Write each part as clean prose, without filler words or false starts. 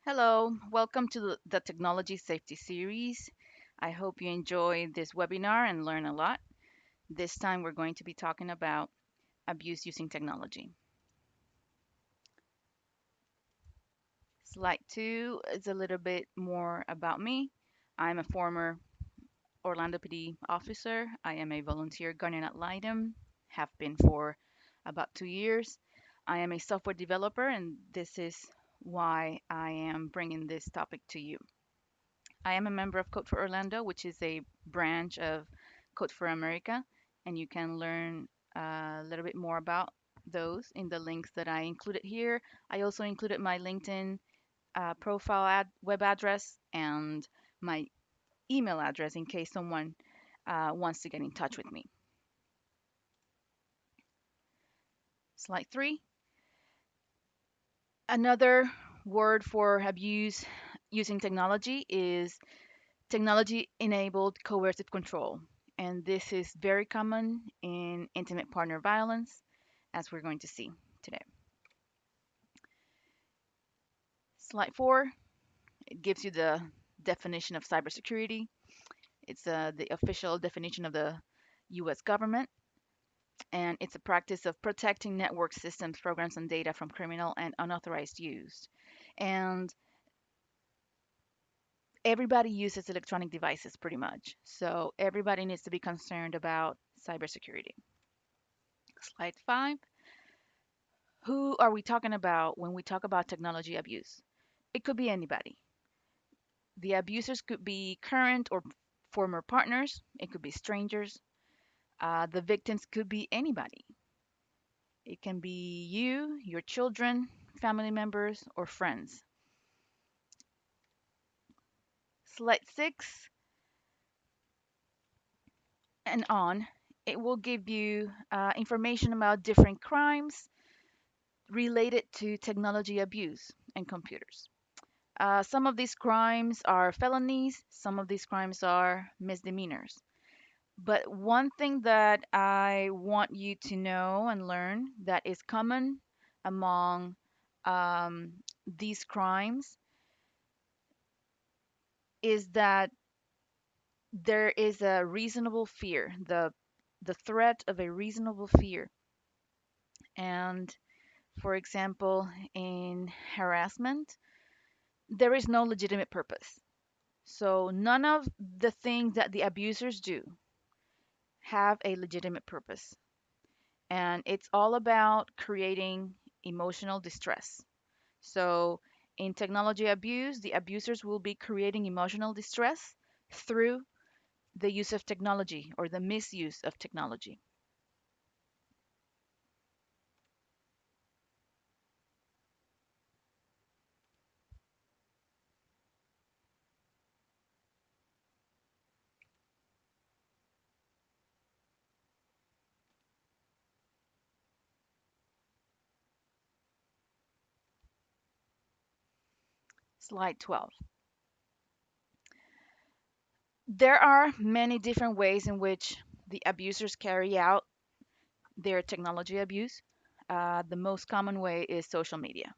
Hello, welcome to the Technology Safety Series. I hope you enjoy this webinar and learn a lot. This time we're going to be talking about abuse using technology. Slide 2 is a little bit more about me. I'm a former Orlando PD officer. I am a volunteer guardian ad litem, have been for about 2 years. I am a software developer, and this is why I am bringing this topic to you. I am a member of Code for Orlando, which is a branch of Code for America, and you can learn a little bit more about those in the links that I included here. I also included my LinkedIn profile web address and my email address in case someone wants to get in touch with me. Slide 3. Another word for abuse using technology is technology enabled coercive control. And this is very common in intimate partner violence, as we're going to see today. Slide 4, it gives you the definition of cybersecurity. It's the official definition of the US government, and it's a practice of protecting network systems, programs, and data from criminal and unauthorized use. And everybody uses electronic devices pretty much. So everybody needs to be concerned about cybersecurity. Slide 5. Who are we talking about when we talk about technology abuse? It could be anybody. The abusers could be current or former partners, it could be strangers. The victims could be anybody. It can be you, your children, family members, or friends. Slide 6 and on, it will give you information about different crimes related to technology abuse and computers. Some of these crimes are felonies, some of these crimes are misdemeanors. But one thing that I want you to know and learn that is common among um, these crimes is that there is a reasonable fear, the threat of a reasonable fear. And for example, in harassment, there is no legitimate purpose. So none of the things that the abusers do have a legitimate purpose. And it's all about creating emotional distress. So in technology abuse, the abusers will be creating emotional distress through the use of technology or the misuse of technology. Slide 12. There are many different ways in which the abusers carry out their technology abuse. The most common way is social media,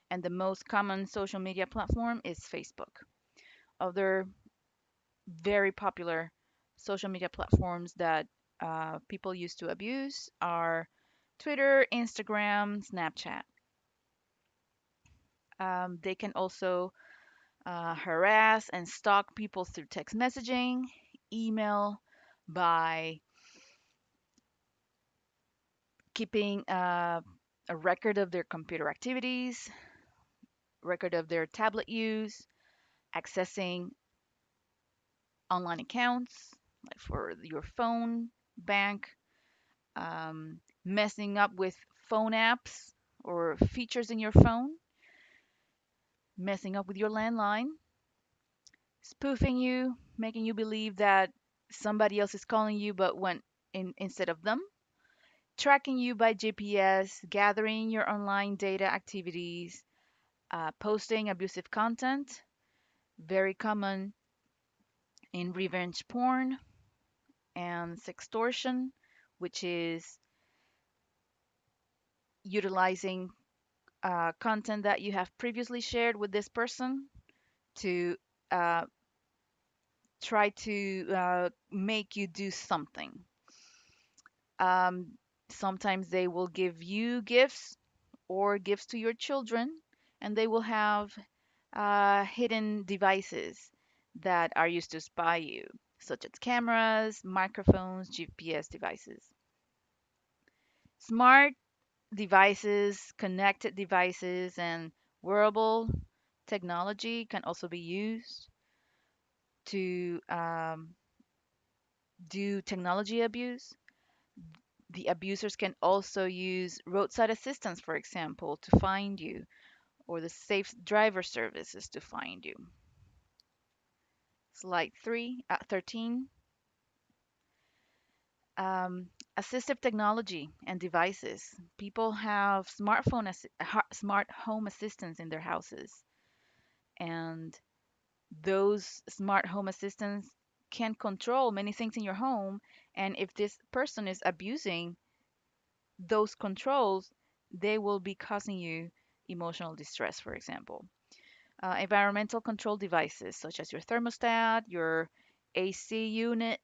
and the most common social media platform is Facebook. Other very popular social media platforms that people use to abuse are Twitter, Instagram, Snapchat. They can also harass and stalk people through text messaging, email, by keeping a record of their computer activities, record of their tablet use, accessing online accounts like for your phone, bank, messing up with phone apps or features in your phone, messing up with your landline, spoofing you, making you believe that somebody else is calling you but when instead of them, tracking you by GPS, gathering your online data activities, posting abusive content, very common in revenge porn and sextortion, which is utilizing content that you have previously shared with this person to uh, try to make you do something. Um, Sometimes they will give you gifts or gifts to your children, and they will have hidden devices that are used to spy you, such as cameras, microphones, GPS devices. Smart devices, connected devices, and wearable technology can also be used to do technology abuse. The abusers can also use roadside assistance, for example, to find you, or the safe driver services to find you. Slide 13. Assistive technology and devices. People have smart home assistants in their houses, and those smart home assistants can control many things in your home. And if this person is abusing those controls, they will be causing you emotional distress, for example. Environmental control devices, such as your thermostat, your AC unit,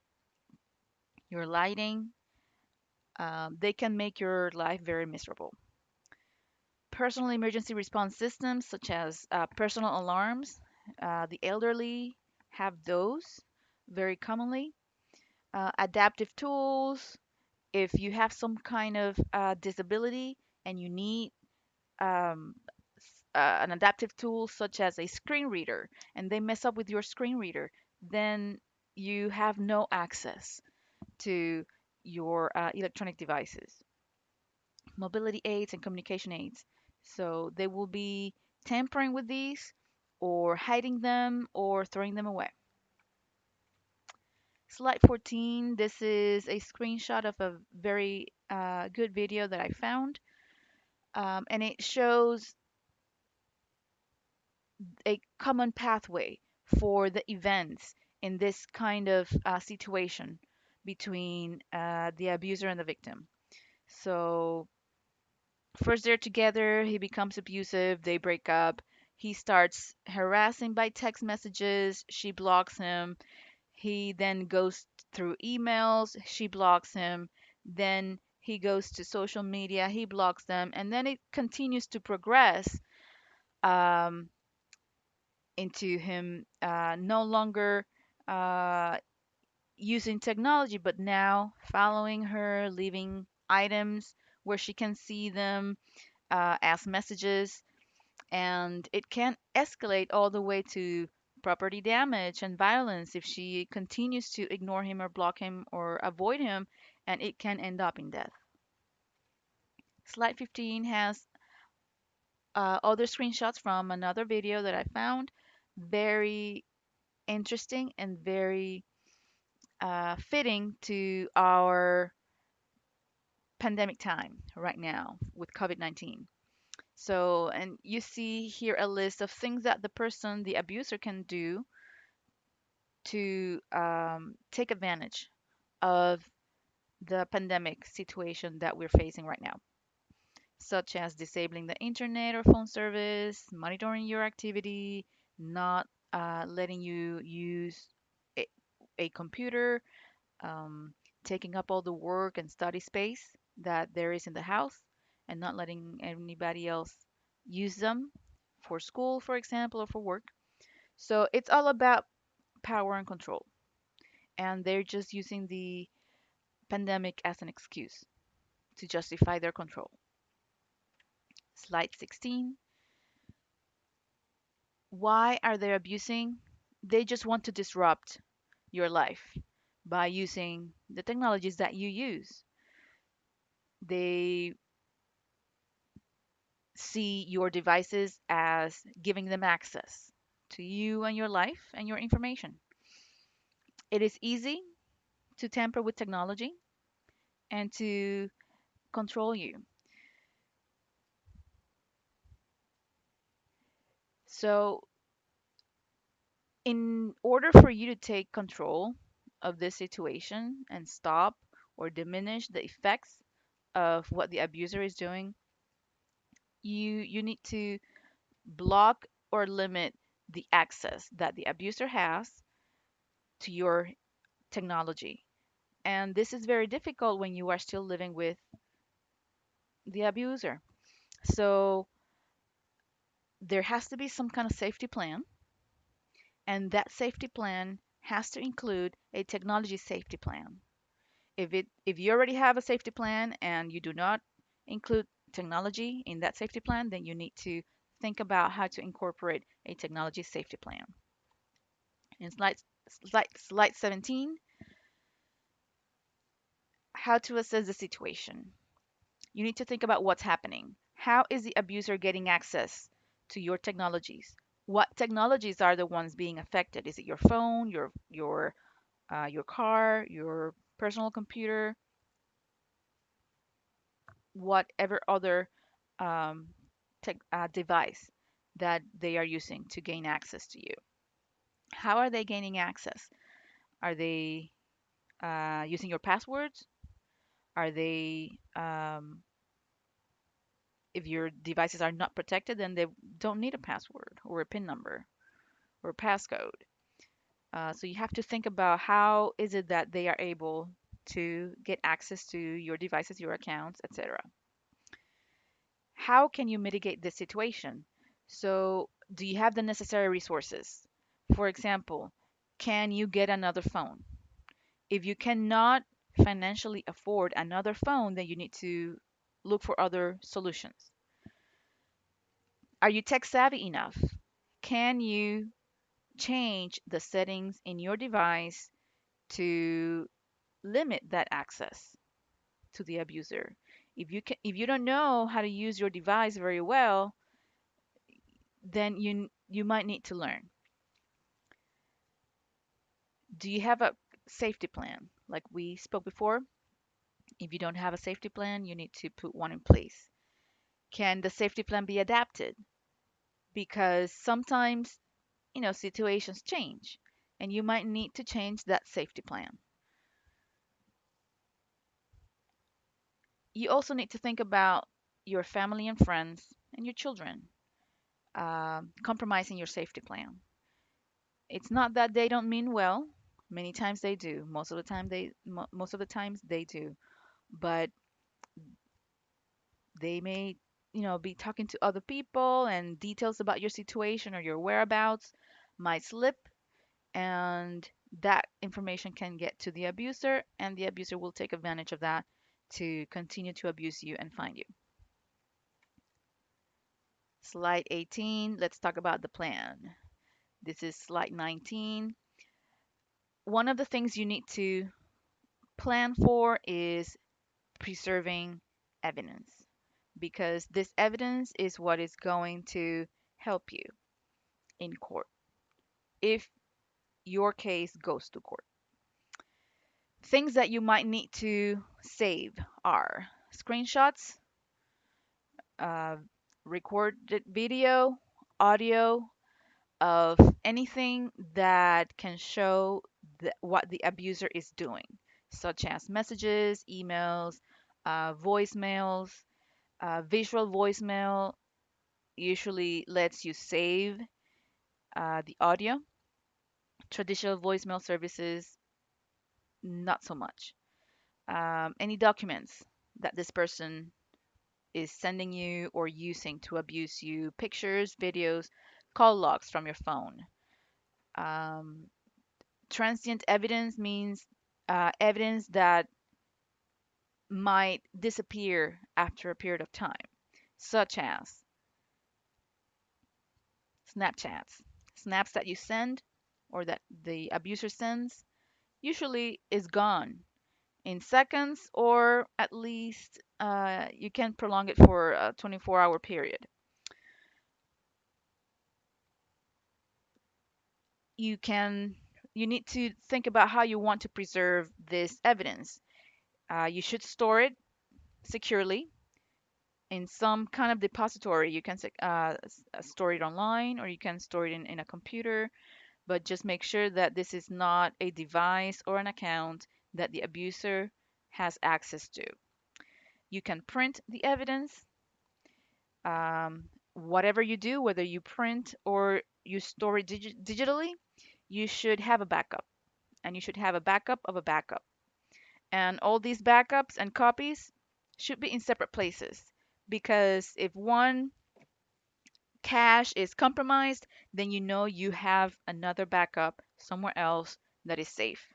your lighting, they can make your life very miserable. Personal emergency response systems, such as personal alarms, the elderly have those very commonly. Adaptive tools, if you have some kind of disability and you need um, an adaptive tool such as a screen reader and they mess up with your screen reader, then you have no access to your electronic devices. Mobility aids and communication aids. So they will be tampering with these or hiding them or throwing them away. Slide 14, this is a screenshot of a very good video that I found. And it shows a common pathway for the events in this kind of situation between the abuser and the victim. So, first they're together, he becomes abusive, they break up, he starts harassing by text messages, she blocks him, he then goes through emails, she blocks him, then he goes to social media, he blocks them, and then it continues to progress um, into him no longer uh, using technology, but now following her, leaving items where she can see them as messages, and it can escalate all the way to property damage and violence if she continues to ignore him or block him or avoid him, and it can end up in death. Slide 15 has other screenshots from another video that I found. Very interesting and very fitting to our pandemic time right now with COVID-19. So, and you see here a list of things that the person, the abuser, can do to take advantage of the pandemic situation that we're facing right now, such as disabling the internet or phone service, monitoring your activity, not letting you use a, a computer, um, taking up all the work and study space that there is in the house, and not letting anybody else use them for school, for example, or for work. So it's all about power and control. And they're just using the pandemic as an excuse to justify their control. Slide 16. Why are they abusing? They just want to disrupt your life by using the technologies that you use. They see your devices as giving them access to you and your life and your information. It is easy to tamper with technology and to control you. So, in order for you to take control of this situation and stop or diminish the effects of what the abuser is doing, You need to block or limit the access that the abuser has to your technology. And this is very difficult when you are still living with the abuser. So there has to be some kind of safety plan, and that safety plan has to include a technology safety plan. If you already have a safety plan and you do not include technology in that safety plan, then you need to think about how to incorporate a technology safety plan. In slide 17, how to assess the situation. You need to think about what's happening. How is the abuser getting access to your technologies? What technologies are the ones being affected? Is it your phone, your car, your personal computer, whatever other um, device that they are using to gain access to you? How are they gaining access? Are they using your passwords? Are they if your devices are not protected, then they don't need a password or a PIN number or passcode. So you have to think about how is it that they are able to get access to your devices, your accounts, etc. How can you mitigate this situation? So do you have the necessary resources? For example, can you get another phone? If you cannot financially afford another phone, then you need to look for other solutions. Are you tech savvy enough? Can you change the settings in your device to limit that access to the abuser? If you don't know how to use your device very well, then you might need to learn. Do you have a safety plan? Like we spoke before, if you don't have a safety plan, you need to put one in place. Can the safety plan be adapted? Because sometimes, situations change and you might need to change that safety plan. You also need to think about your family and friends and your children compromising your safety plan. It's not that they don't mean well. Many times they do. Most of the times they do. But they may, be talking to other people and details about your situation or your whereabouts might slip, and that information can get to the abuser, and the abuser will take advantage of that to continue to abuse you and find you. Slide 18, let's talk about the plan. This is slide 19. One of the things you need to plan for is preserving evidence, because this evidence is what is going to help you in court if your case goes to court. Things that you might need to save are screenshots, uh, recorded video, audio of anything that can show what the abuser is doing, such as messages, emails, voicemails. Visual voicemail usually lets you save the audio. Traditional voicemail services, not so much. Any documents that this person is sending you or using to abuse you, pictures, videos, call logs from your phone. Um, Transient evidence means evidence that might disappear after a period of time, such as Snapchats. Snaps that you send or that the abuser sends usually is gone in seconds, or at least you can prolong it for a 24-hour period. You can you need to think about how you want to preserve this evidence. You should store it securely in some kind of depository. You can store it online or you can store it in a computer, but just make sure that this is not a device or an account that the abuser has access to. You can print the evidence. Whatever you do, whether you print or you store it digitally, you should have a backup, and you should have a backup of a backup. And all these backups and copies should be in separate places, because if one cache is compromised, then you know you have another backup somewhere else that is safe.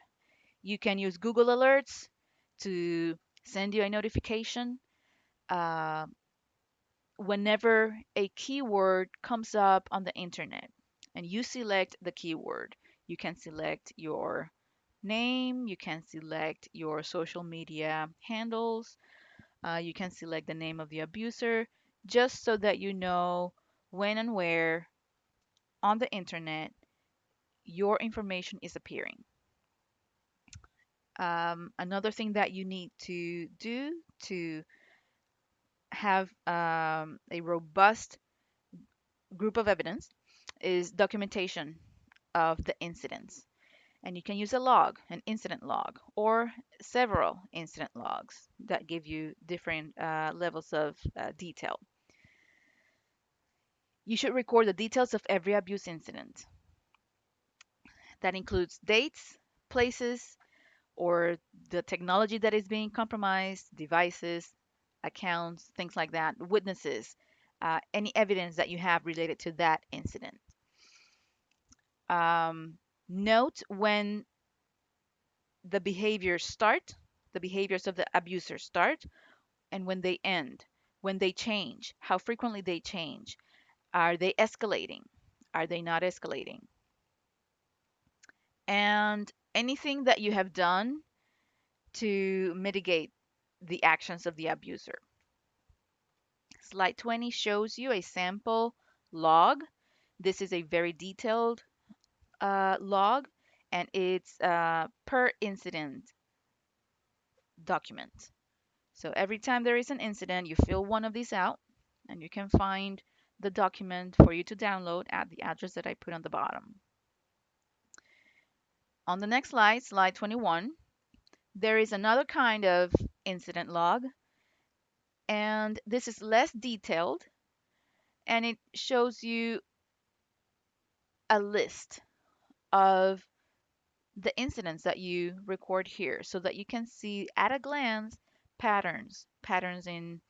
You can use Google Alerts to send you a notification uh, whenever a keyword comes up on the internet and you select the keyword. You can select your name, you can select your social media handles, you can select the name of the abuser, just so that you know when and where on the internet your information is appearing. Another thing that you need to do to have a robust group of evidence is documentation of the incidents. And you can use a log, an incident log, or several incident logs that give you different levels of detail. You should record the details of every abuse incident. That includes dates, places, or the technology that is being compromised, devices, accounts, things like that, witnesses, any evidence that you have related to that incident. Um, Note when the behaviors start, the behaviors of the abuser start, and when they end, when they change, how frequently they change. Are they escalating? Are they not escalating? And anything that you have done to mitigate the actions of the abuser. Slide 20 shows you a sample log. This is a very detailed log, and it's per incident document. So every time there is an incident, you fill one of these out, and you can find the document for you to download at the address that I put on the bottom. On the next slide, slide 21, there is another kind of incident log, and this is less detailed, and it shows you a list of the incidents that you record here so that you can see at a glance patterns in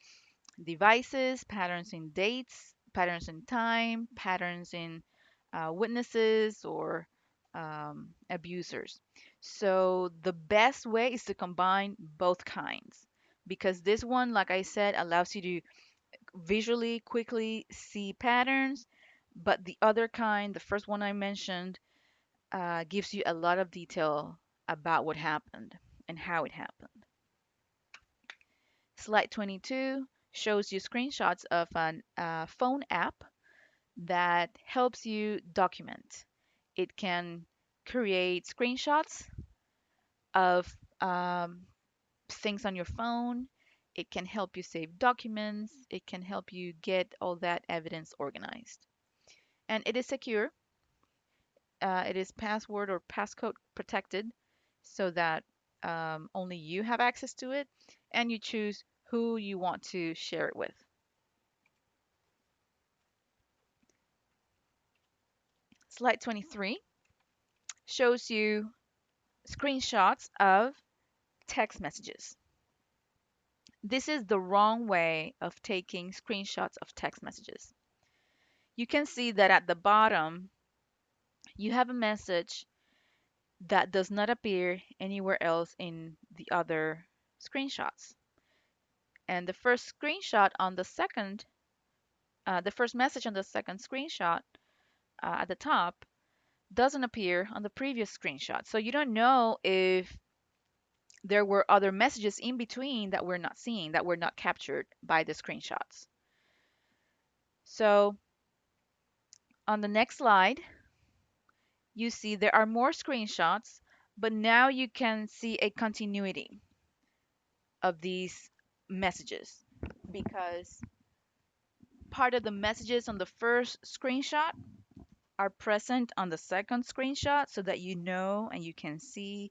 devices, patterns in dates, patterns in time, patterns in witnesses or abusers. So the best way is to combine both kinds, because this one, like I said, allows you to visually quickly see patterns, but the other kind, the first one I mentioned, gives you a lot of detail about what happened and how it happened. Slide 22 shows you screenshots of a phone app that helps you document. It can create screenshots of things on your phone. It can help you save documents. It can help you get all that evidence organized. And it is secure. It is password or passcode protected so that only you have access to it, and you choose who you want to share it with. Slide 23 shows you screenshots of text messages. This is the wrong way of taking screenshots of text messages. You can see that at the bottom, you have a message that does not appear anywhere else in the other screenshots. And the first message on the second screenshot at the top doesn't appear on the previous screenshot. So you don't know if there were other messages in between that we're not seeing, that were not captured by the screenshots. So on the next slide, you see there are more screenshots, but now you can see a continuity of these messages, because part of the messages on the first screenshot are present on the second screenshot, so that you know and you can see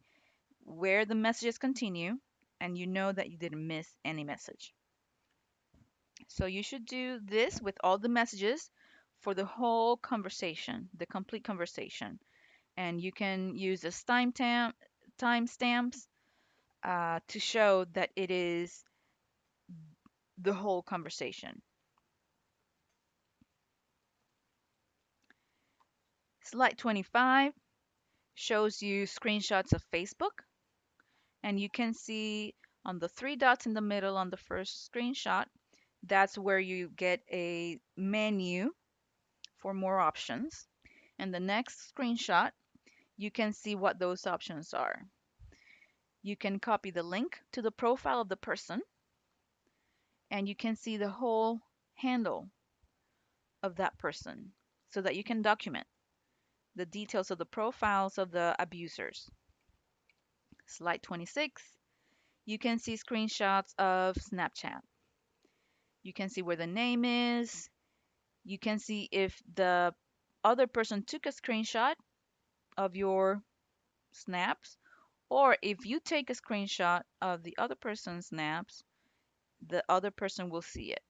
where the messages continue, and you know that you didn't miss any message. So you should do this with all the messages for the whole conversation, the complete conversation. And you can use this timestamps to show that it is the whole conversation. Slide 25 shows you screenshots of Facebook, and you can see on the three dots in the middle on the first screenshot, that's where you get a menu for more options. And the next screenshot, you can see what those options are. You can copy the link to the profile of the person, and you can see the whole handle of that person so that you can document the details of the profiles of the abusers. Slide 26, you can see screenshots of Snapchat. You can see where the name is. You can see if the other person took a screenshot of your snaps, or if you take a screenshot of the other person's snaps, the other person will see it.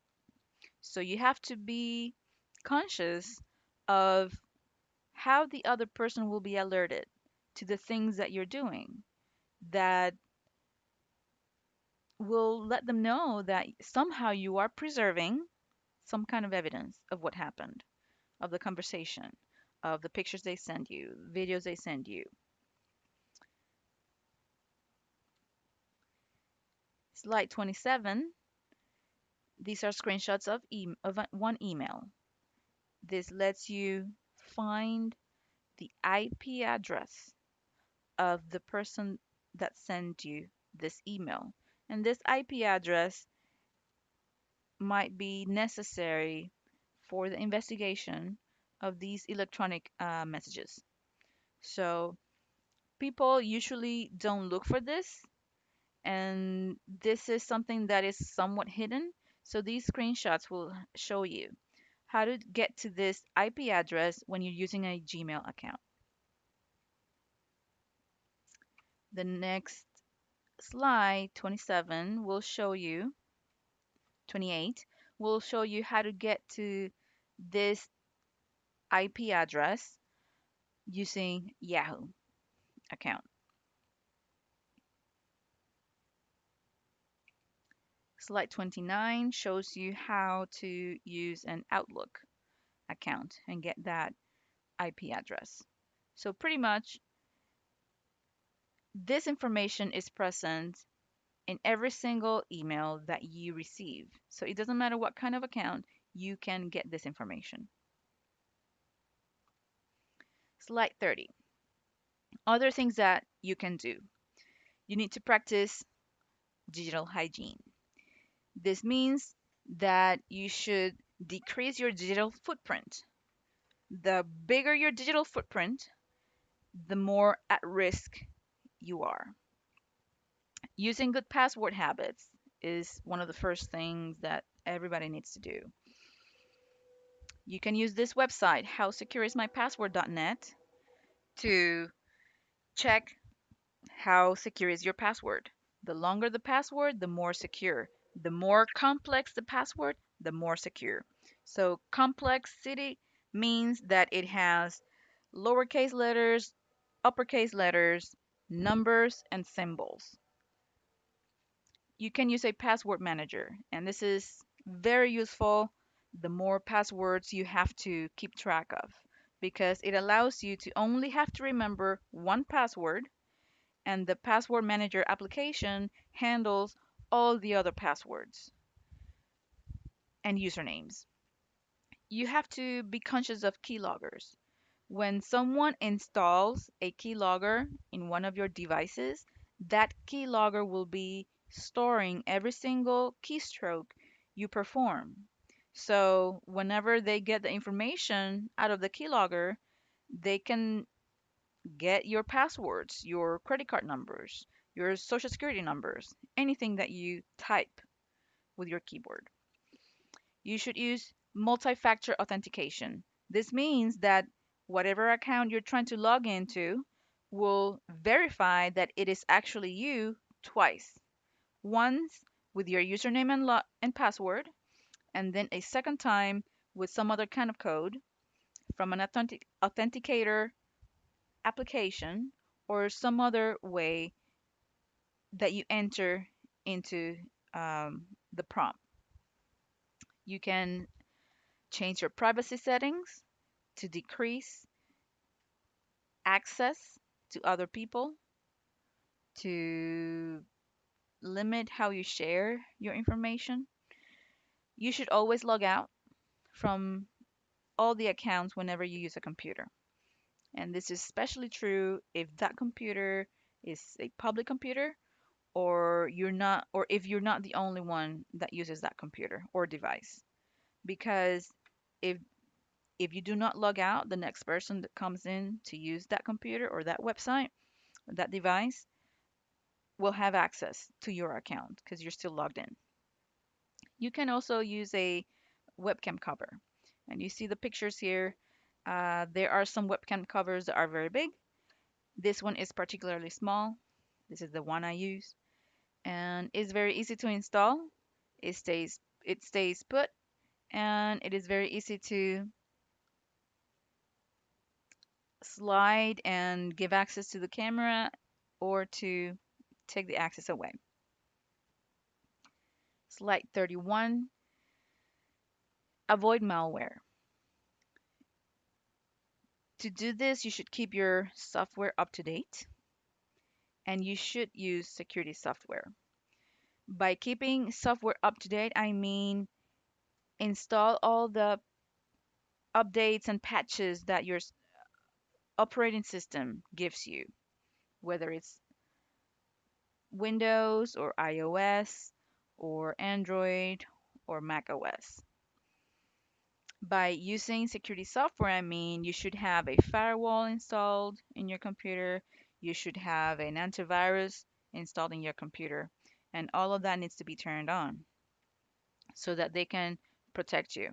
So you have to be conscious of how the other person will be alerted to the things that you're doing that will let them know that somehow you are preserving some kind of evidence of what happened, of the conversation, of the pictures they send you, videos they send you. Slide 27, these are screenshots of one email. This lets you find the IP address of the person that sent you this email. And this IP address might be necessary for the investigation of these electronic messages. So people usually don't look for this, and this is something that is somewhat hidden. So these screenshots will show you how to get to this IP address when you're using a Gmail account. The next slide, 27, will show you, 28, will show you how to get to this IP address using Yahoo account. Slide 29 shows you how to use an Outlook account and get that IP address. So pretty much this information is present in every single email that you receive. So it doesn't matter what kind of account, you can get this information. Slide 30. Other things that you can do. You need to practice digital hygiene. This means that you should decrease your digital footprint. The bigger your digital footprint, the more at risk you are. Using good password habits is one of the first things that everybody needs to do. You can use this website, howsecureismypassword.net, to check how secure is your password. The longer the password, the more secure. The more complex the password, the more secure. So complexity means that it has lowercase letters, uppercase letters, numbers, and symbols. You can use a password manager, and this is very useful the more passwords you have to keep track of, because it allows you to only have to remember one password, and the password manager application handles all the other passwords and usernames. You have to be conscious of keyloggers. When someone installs a keylogger in one of your devices, that keylogger will be storing every single keystroke you perform. So whenever they get the information out of the keylogger, they can get your passwords, your credit card numbers, your social security numbers, anything that you type with your keyboard. You should use multi-factor authentication. This means that whatever account you're trying to log into will verify that it is actually you twice. Once with your username and password, and then a second time with some other kind of code from an authenticator application or some other way that you enter into the prompt. You can change your privacy settings to decrease access to other people, to limit how you share your information. You should always log out from all the accounts whenever you use a computer. And this is especially true if that computer is a public computer or if you're not the only one that uses that computer or device. Because if if you do not log out, the next person that comes in to use that computer or that website or that device will have access to your account because you're still logged in. You can also use a webcam cover. And you see the pictures here. There are some webcam covers that are very big. This one is particularly small. This is the one I use. And it's very easy to install. It stays put and it is very easy to slide and give access to the camera or to take the access away. Slide 31, avoid malware. To do this, you should keep your software up to date and you should use security software. By keeping software up to date, I mean install all the updates and patches that your operating system gives you, whether it's Windows or iOS or Android or Mac OS. By using security software, I mean you should have a firewall installed in your computer, you should have an antivirus installed in your computer, and all of that needs to be turned on so that they can protect you.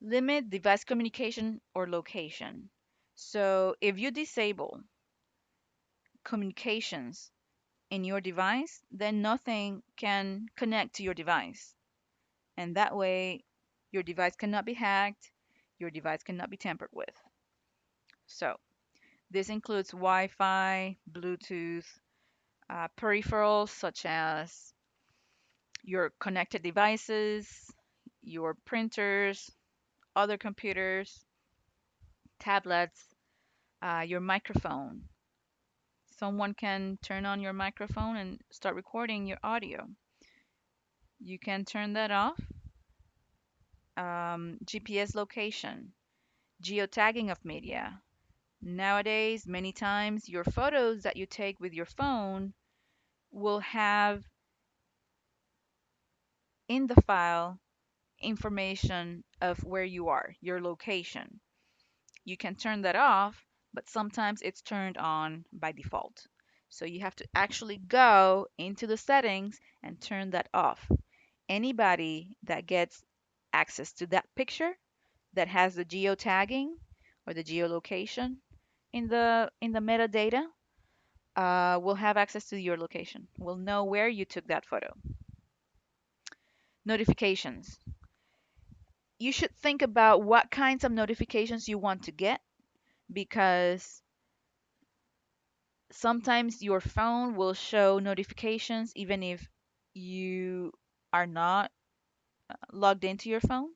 Limit device communication or location. So if you disable communications in your device, then nothing can connect to your device. And that way, your device cannot be hacked, your device cannot be tampered with. So, this includes Wi Fi, Bluetooth, peripherals such as your connected devices, your printers, other computers, tablets, your microphone. Someone can turn on your microphone and start recording your audio. You can turn that off. GPS location, geotagging of media. Nowadays, many times your photos that you take with your phone will have in the file information of where you are, your location. You can turn that off, but sometimes it's turned on by default. So you have to actually go into the settings and turn that off. Anybody that gets access to that picture that has the geotagging or the geolocation in the metadata will have access to your location. Will know where you took that photo. Notifications. You should think about what kinds of notifications you want to get because sometimes your phone will show notifications even if you are not logged into your phone.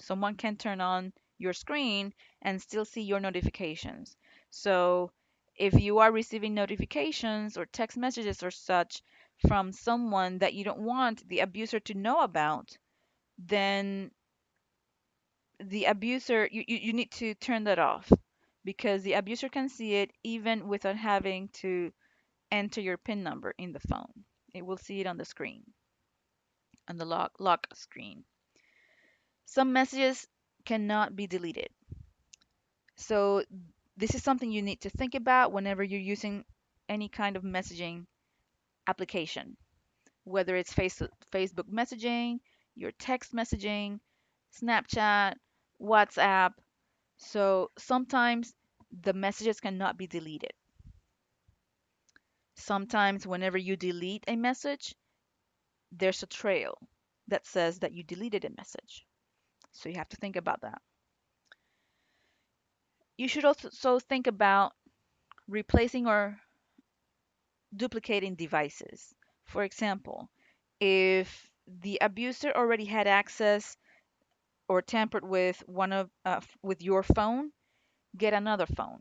Someone can turn on your screen and still see your notifications. So if you are receiving notifications or text messages or such from someone that you don't want the abuser to know about, then the abuser, you need to turn that off because the abuser can see it even without having to enter your PIN number in the phone. It will see it on the screen, on the lock screen. Some messages cannot be deleted. So this is something you need to think about whenever you're using any kind of messaging application, whether it's Facebook messaging, your text messaging, Snapchat, WhatsApp. So sometimes the messages cannot be deleted. Sometimes whenever you delete a message, there's a trail. that says that you deleted a message. So you have to think about that. You should also think about replacing or duplicating devices. For example, if the abuser already had access or tampered with with your phone, get another phone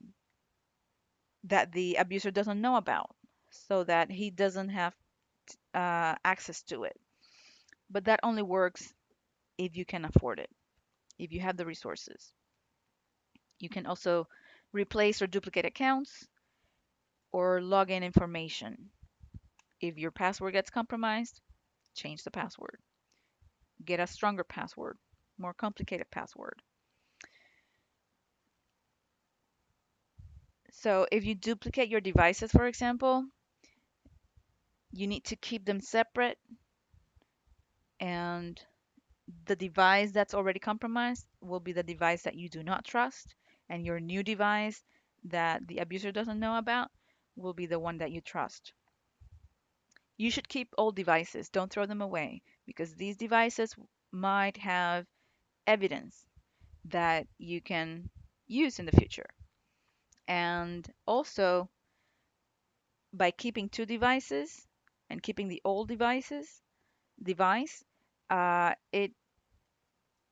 that the abuser doesn't know about, so that he doesn't have access to it. But that only works if you can afford it, if you have the resources. You can also replace or duplicate accounts or login information. If your password gets compromised, change the password. Get a stronger password, more complicated password. So if you duplicate your devices, for example, you need to keep them separate, and the device that's already compromised will be the device that you do not trust, and your new device that the abuser doesn't know about will be the one that you trust. You should keep old devices, don't throw them away, because these devices might have evidence that you can use in the future. And also, by keeping two devices and keeping the old device, it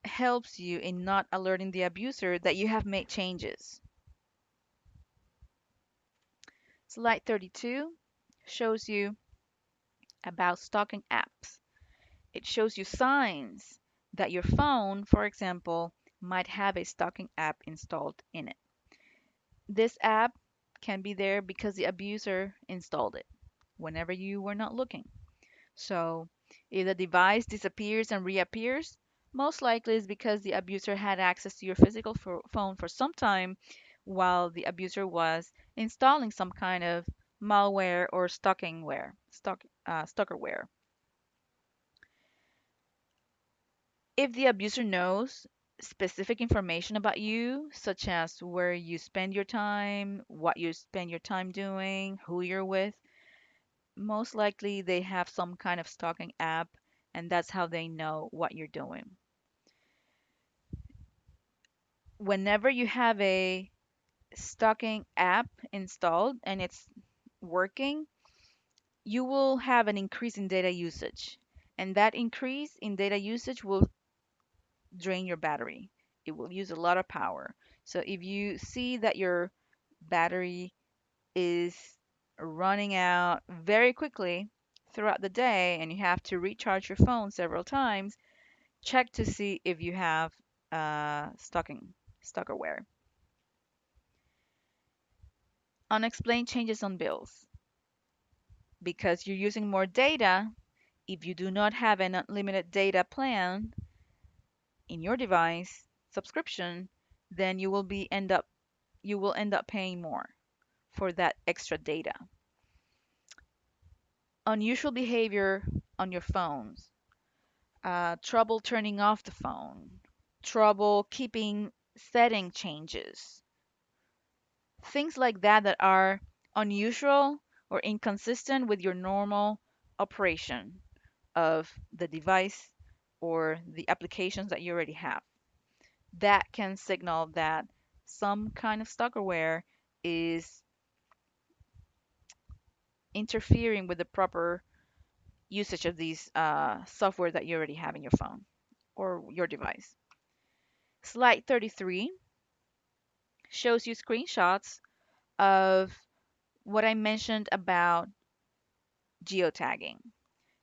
helps you in not alerting the abuser that you have made changes. Slide 32 shows you about stalking apps. It shows you signs that your phone, for example, might have a stalking app installed in it. This app can be there because the abuser installed it whenever you were not looking. So, if the device disappears and reappears, most likely it's because the abuser had access to your physical phone for some time while the abuser was installing some kind of malware or stalkerware. If the abuser knows specific information about you, such as where you spend your time, what you spend your time doing, who you're with, most likely they have some kind of stalking app, and that's how they know what you're doing. Whenever you have a stalking app installed and it's working, you will have an increase in data usage. And that increase in data usage will drain your battery. It will use a lot of power. So if you see that your battery is running out very quickly throughout the day and you have to recharge your phone several times, check to see if you have stalkerware. Unexplained changes on bills. Because you're using more data, if you do not have an unlimited data plan in your device subscription, then you will end up paying more for that extra data. Unusual behavior on your phones, trouble turning off the phone, trouble keeping setting changes, things like that that are unusual or inconsistent with your normal operation of the device or the applications that you already have. That can signal that some kind of stalkerware is interfering with the proper usage of these software that you already have in your phone or your device. Slide 33 shows you screenshots of what I mentioned about geotagging.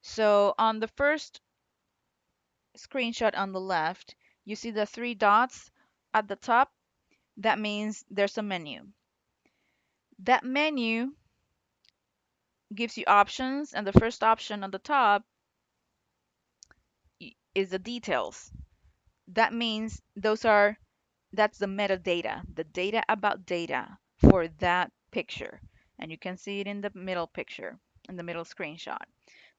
So on the first screenshot on the left, you see the three dots at the top. That means there's a menu. That menu gives you options, and the first option on the top is the details. That means that's the metadata, the data about data for that picture. And you can see it in the middle picture, in the middle screenshot.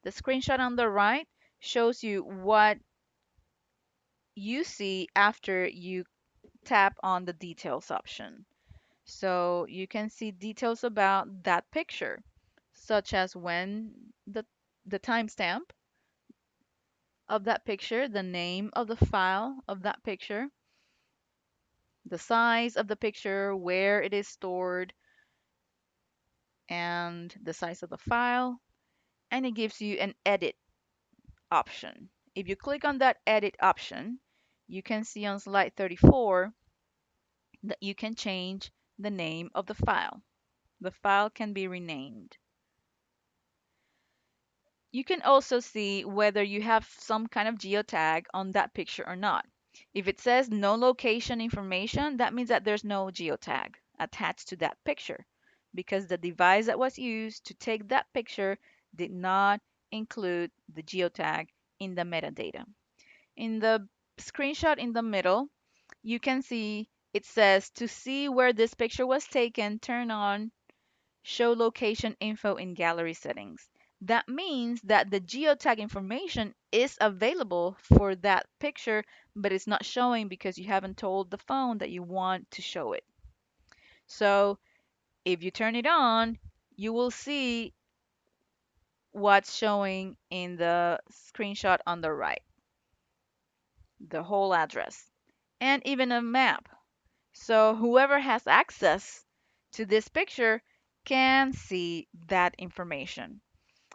The screenshot on the right shows you what you see after you tap on the details option. So you can see details about that picture, such as when the timestamp, of that picture, the name of the file of that picture, the size of the picture, where it is stored, and the size of the file. And it gives you an edit option. If you click on that edit option, you can see on slide 34 that you can change the name of the file. The file can be renamed. You can also see whether you have some kind of geotag on that picture or not. If it says no location information, that means that there's no geotag attached to that picture because the device that was used to take that picture did not include the geotag in the metadata. In the screenshot in the middle, you can see it says to see where this picture was taken, turn on show location info in gallery settings. That means that the geotag information is available for that picture, but it's not showing because you haven't told the phone that you want to show it. So if you turn it on, you will see what's showing in the screenshot on the right, the whole address, and even a map. So whoever has access to this picture can see that information.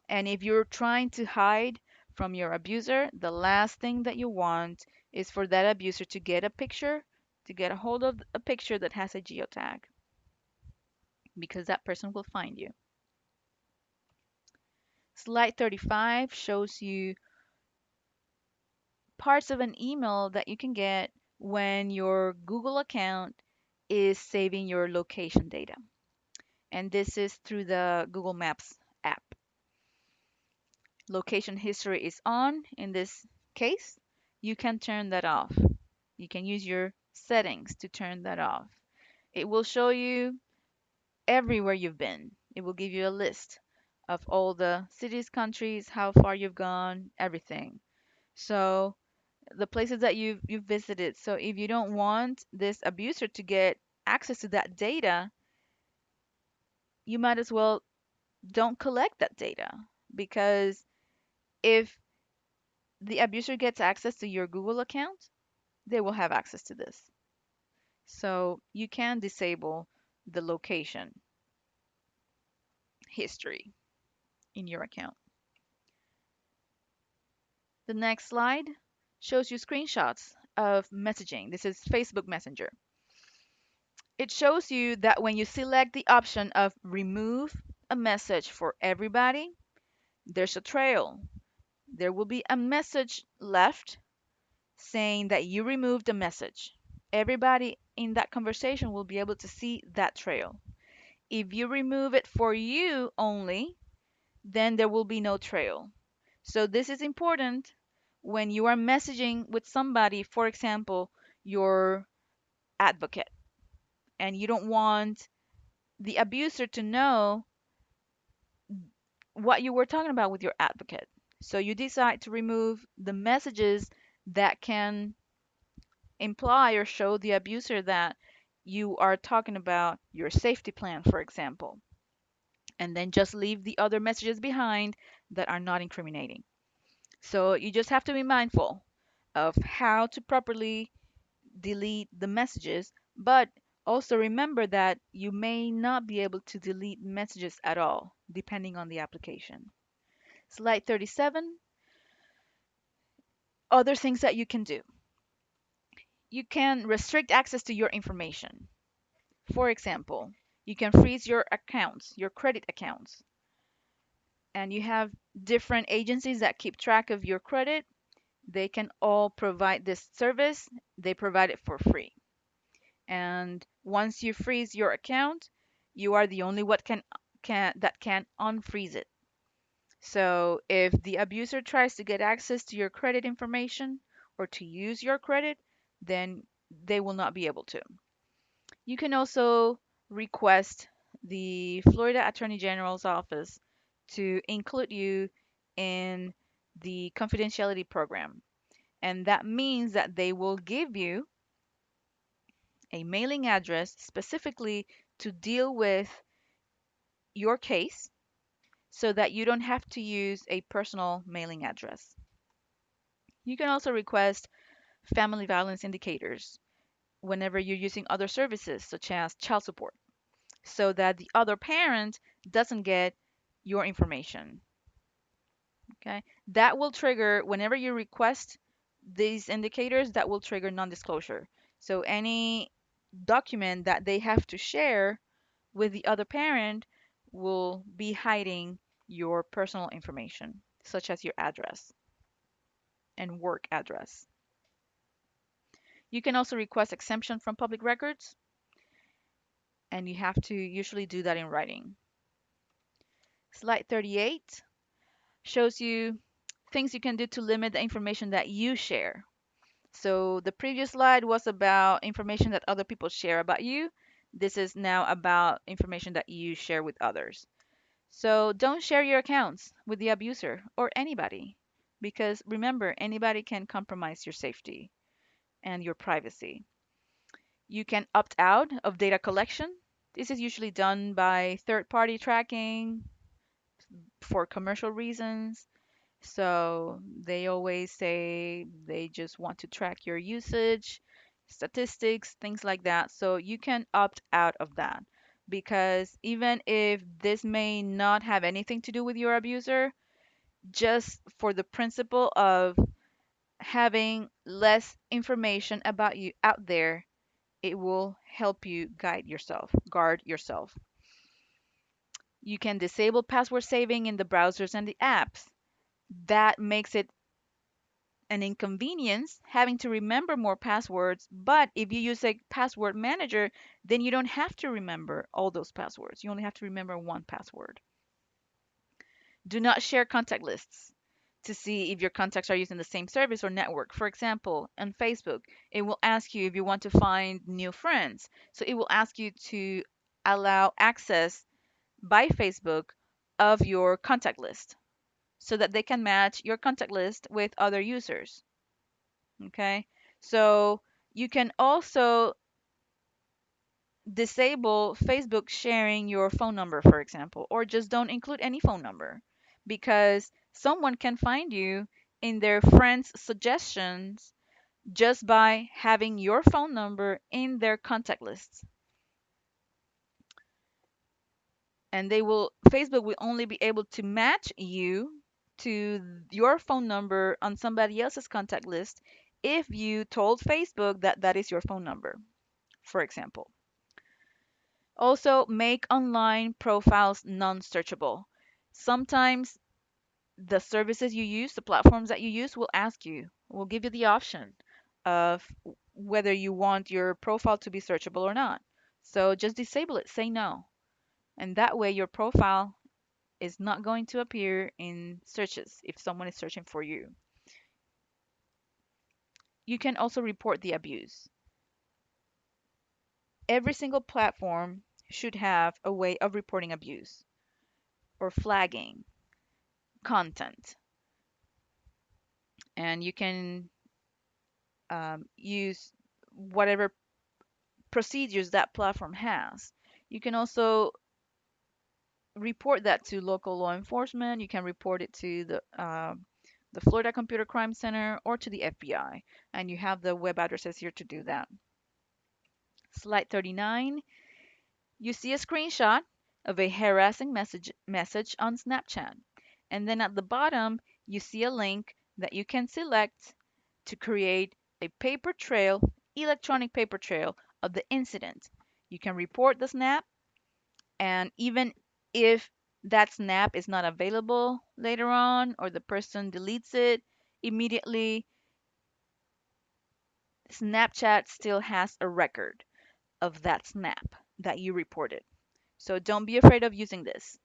And if you're trying to hide from your abuser, the last thing that you want is for that abuser to get a picture, to get a hold of a picture that has a geotag, because that person will find you. Slide 35 shows you parts of an email that you can get when your Google account is saving your location data. And this is through the Google Maps app. Location history is on in this case. You can turn that off. You can use your settings to turn that off. It will show you everywhere you've been. It will give you a list of all the cities, countries, how far you've gone, everything. So the places that you've visited. So if you don't want this abuser to get access to that data, you might as well don't collect that data because if the abuser gets access to your Google account, they will have access to this. So you can disable the location history in your account. The next slide shows you screenshots of messaging. This is Facebook Messenger. It shows you that when you select the option of remove a message for everybody, there's a trail. There will be a message left saying that you removed a message. Everybody in that conversation will be able to see that trail. If you remove it for you only, then there will be no trail. So this is important when you are messaging with somebody, for example, your advocate, and you don't want the abuser to know what you were talking about with your advocate. So you decide to remove the messages that can imply or show the abuser that you are talking about your safety plan, for example, and then just leave the other messages behind that are not incriminating. So you just have to be mindful of how to properly delete the messages, but also remember that you may not be able to delete messages at all, depending on the application. Slide 37, other things that you can do. You can restrict access to your information. For example, you can freeze your accounts, your credit accounts, and you have different agencies that keep track of your credit. They can all provide this service. They provide it for free. And once you freeze your account, you are the only one that can unfreeze it. So if the abuser tries to get access to your credit information or to use your credit, then they will not be able to. You can also request the Florida Attorney General's office to include you in the confidentiality program. And that means that they will give you a mailing address specifically to deal with your case so that you don't have to use a personal mailing address. You can also request family violence indicators whenever you're using other services, such as child support, so that the other parent doesn't get your information. Okay, that will trigger whenever you request these indicators, that will trigger non-disclosure. So any document that they have to share with the other parent will be hiding your personal information, such as your address and work address. You can also request exemption from public records, and you have to usually do that in writing. Slide 38 shows you things you can do to limit the information that you share. So the previous slide was about information that other people share about you. This is now about information that you share with others. So don't share your accounts with the abuser or anybody, because remember, anybody can compromise your safety and your privacy. You can opt out of data collection. This is usually done by third party tracking for commercial reasons. So they always say they just want to track your usage, statistics, things like that. So you can opt out of that, because even if this may not have anything to do with your abuser, just for the principle of having less information about you out there, it will help you guard yourself. You can disable password saving in the browsers and the apps. That makes it an inconvenience having to remember more passwords, but if you use a password manager, then you don't have to remember all those passwords. You only have to remember one password. Do not share contact lists to see if your contacts are using the same service or network. For example, on Facebook, it will ask you if you want to find new friends. So it will ask you to allow access by Facebook of your contact list so that they can match your contact list with other users. Okay. So you can also disable Facebook sharing your phone number, for example, or just don't include any phone number, because someone can find you in their friends' suggestions just by having your phone number in their contact lists. And Facebook will only be able to match you to your phone number on somebody else's contact list if you told Facebook that that is your phone number, for example. Also, make online profiles non-searchable. Sometimes the services you use, the platforms that you use, will give you the option of whether you want your profile to be searchable or not. So just disable it, say no. And that way your profile is not going to appear in searches if someone is searching for you. You can also report the abuse. Every single platform should have a way of reporting abuse or flagging content. And you can use whatever procedures that platform has. You can also report that to local law enforcement. You can report it to the Florida Computer Crime Center or to the FBI, and you have the web addresses here to do that. Slide 39, you see a screenshot of a harassing message on Snapchat. And then at the bottom, you see a link that you can select to create a paper trail, electronic paper trail of the incident. You can report the snap, and even if that snap is not available later on or the person deletes it immediately, Snapchat still has a record of that snap that you reported. So don't be afraid of using this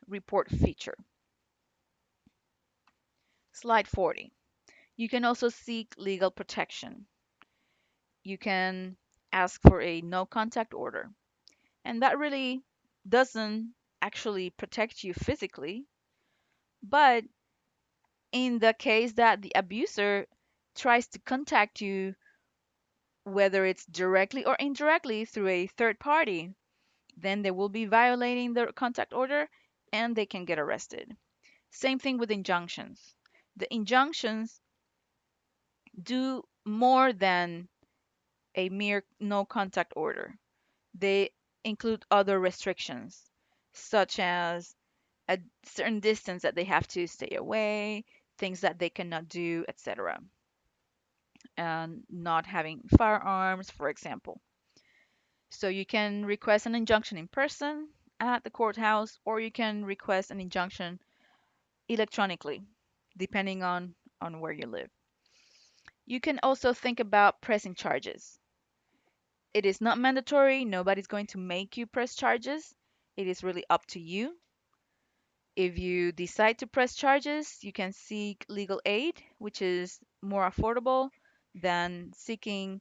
report feature. Slide 40. You can also seek legal protection. You can ask for a no contact order. And that really doesn't actually protect you physically, but in the case that the abuser tries to contact you, whether it's directly or indirectly through a third party, then they will be violating the contact order and they can get arrested. Same thing with injunctions. The injunctions do more than a mere no contact order. They include other restrictions, such as a certain distance that they have to stay away, things that they cannot do, etc. And not having firearms, for example. So you can request an injunction in person at the courthouse, or you can request an injunction electronically, depending on where you live. You can also think about pressing charges. It is not mandatory. Nobody's going to make you press charges. It is really up to you. If you decide to press charges, you can seek legal aid, which is more affordable than seeking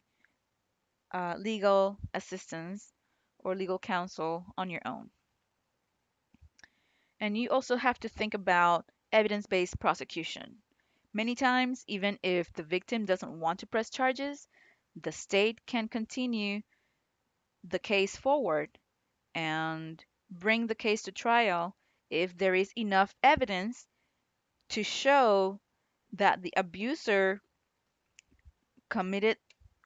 legal assistance or legal counsel on your own. And you also have to think about evidence based prosecution. Many times, even if the victim doesn't want to press charges, the state can continue the case forward and bring the case to trial if there is enough evidence to show that the abuser committed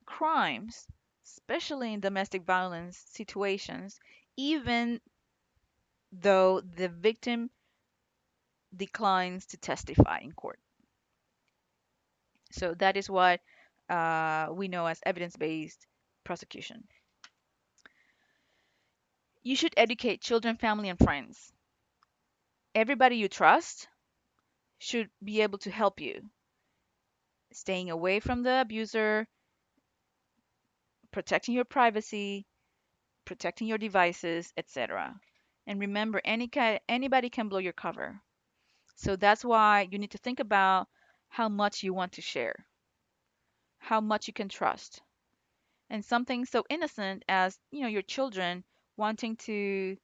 crimes, especially in domestic violence situations, even though the victim declines to testify in court. So that is what we know as evidence based prosecution. You should educate children, family, and friends. Everybody you trust should be able to help you. Staying away from the abuser, protecting your privacy, protecting your devices, etc. And remember, anybody can blow your cover. So that's why you need to think about how much you want to share, how much you can trust. And something so innocent as, your children wanting to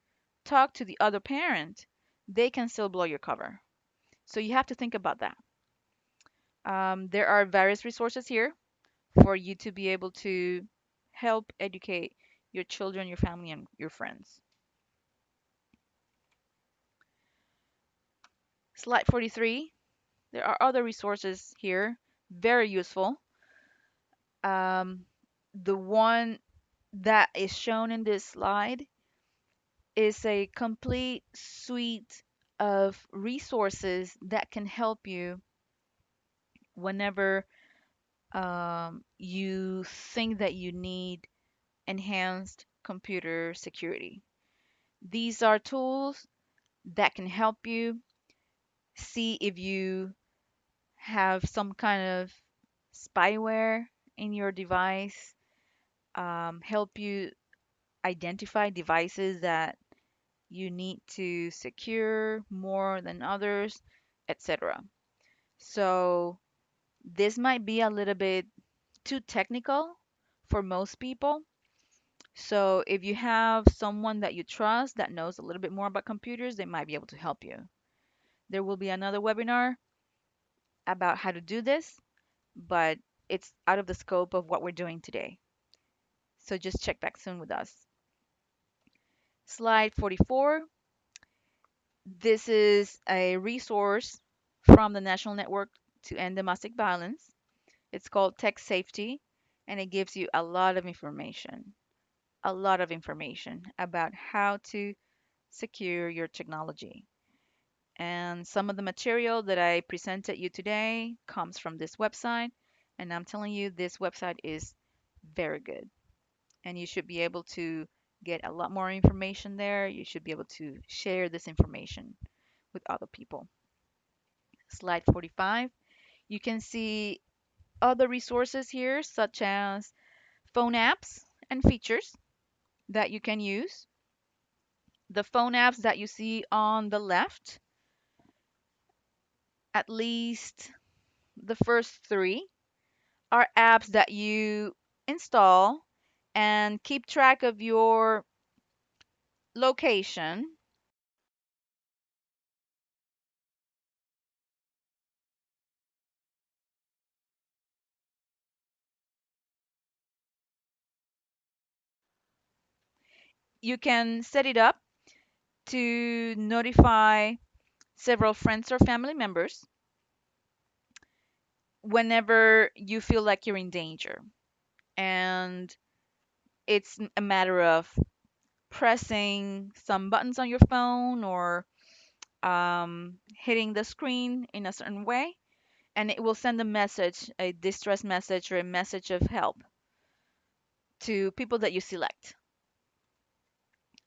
talk to the other parent, they can still blow your cover. So you have to think about that. There are various resources here for you to be able to help educate your children, your family, and your friends. Slide 43. There are other resources here, very useful. Um, the one that is shown in this slide is a complete suite of resources that can help you whenever you think that you need enhanced computer security. These are tools that can help you see if you have some kind of spyware in your device, help you identify devices that you need to secure more than others, etc. So this might be a little bit too technical for most people. So if you have someone that you trust that knows a little bit more about computers, they might be able to help you. There will be another webinar about how to do this, but it's out of the scope of what we're doing today. So just check back soon with us. Slide 44. This is a resource from the National Network to End Domestic Violence. It's called Tech Safety, and it gives you a lot of information about how to secure your technology. And some of the material that I presented you today comes from this website, and I'm telling you, this website is very good. And you should be able to get a lot more information there. You should be able to share this information with other people. Slide 45. You can see other resources here, such as phone apps and features that you can use. The phone apps that you see on the left, at least the first three, are apps that you install and keep track of your location. You can set it up to notify several friends or family members. whenever you feel like you're in danger and it's a matter of pressing some buttons on your phone or hitting the screen in a certain way, and it will send a message, a distress message or a message of help to people that you select.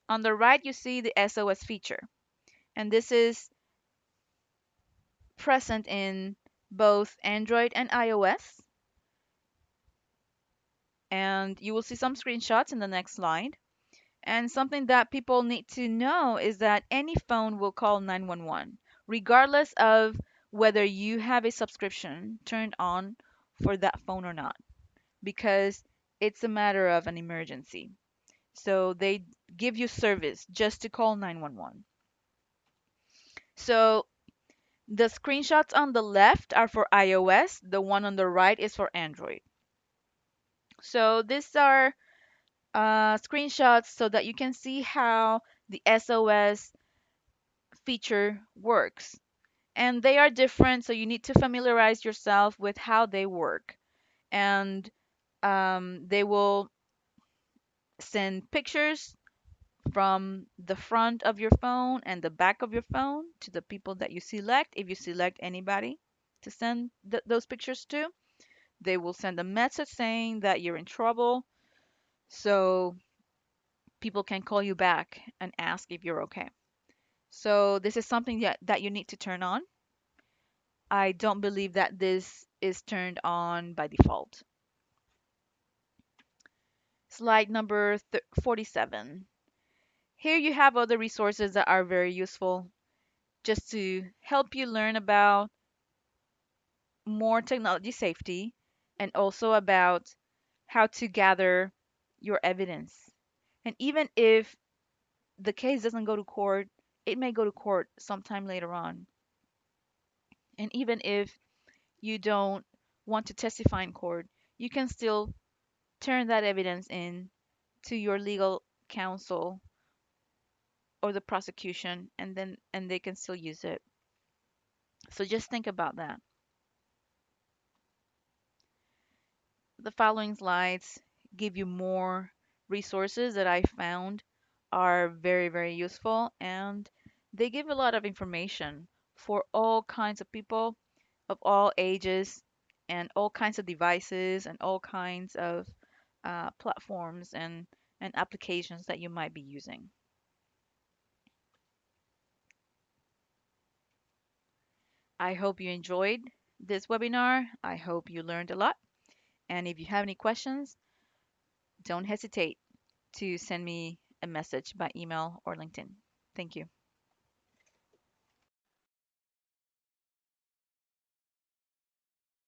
On the right, you see the SOS feature, and this is present in both Android and iOS. And you will see some screenshots in the next slide. And something that people need to know is that any phone will call 911, regardless of whether you have a subscription turned on for that phone or not, because it's a matter of an emergency. So they give you service just to call 911. So the screenshots on the left are for iOS, the one on the right is for Android. So these are screenshots so that you can see how the SOS feature works. And they are different, so you need to familiarize yourself with how they work. And they will send pictures from the front of your phone and the back of your phone to the people that you select. If you select anybody to send those pictures to, they will send a message saying that you're in trouble. So people can call you back and ask if you're okay. So this is something that you need to turn on. I don't believe that this is turned on by default. Slide number 47. Here you have other resources that are very useful just to help you learn about more technology safety and also about how to gather your evidence. And even if the case doesn't go to court, it may go to court sometime later on. And even if you don't want to testify in court, you can still turn that evidence in to your legal counsel or the prosecution, and they can still use it. So just think about that. The following slides give you more resources that I found are very, very useful, and they give a lot of information for all kinds of people of all ages and all kinds of devices and all kinds of platforms and applications that you might be using. I hope you enjoyed this webinar. I hope you learned a lot. And if you have any questions, don't hesitate to send me a message by email or LinkedIn. Thank you.